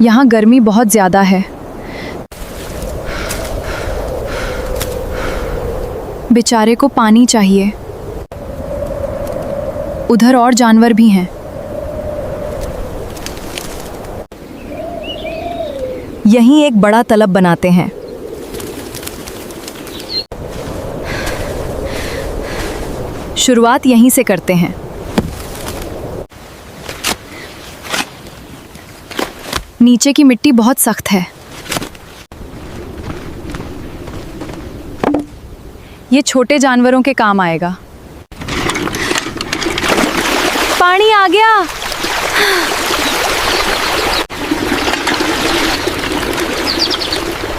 यहाँ गर्मी बहुत ज़्यादा है। बेचारे को पानी चाहिए। उधर और जानवर भी हैं। यहीं एक बड़ा तलब बनाते हैं। शुरुआत यहीं से करते हैं। नीचे की मिट्टी बहुत सख्त है। ये छोटे जानवरों के काम आएगा। पानी आ गया।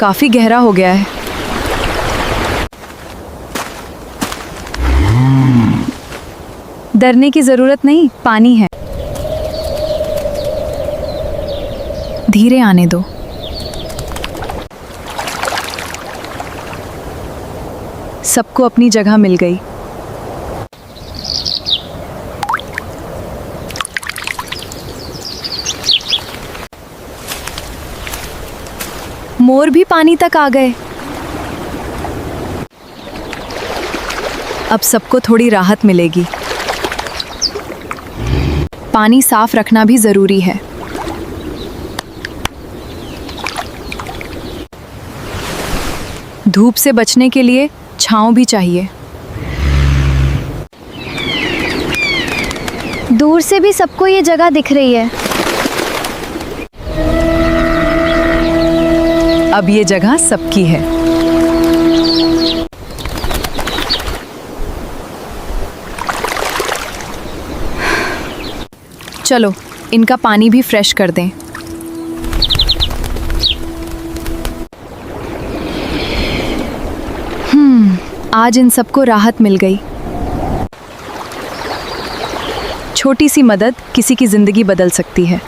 काफी गहरा हो गया है। डरने की जरूरत नहीं, पानी है। धीरे आने दो। सबको अपनी जगह मिल गई। मोर भी पानी तक आ गए। अब सबको थोड़ी राहत मिलेगी। पानी साफ रखना भी जरूरी है। धूप से बचने के लिए छांव भी चाहिए। दूर से भी सबको ये जगह दिख रही है। अब ये जगह सबकी है। चलो इनका पानी भी फ्रेश कर दें। आज इन सबको राहत मिल गई। छोटी सी मदद किसी की जिंदगी बदल सकती है।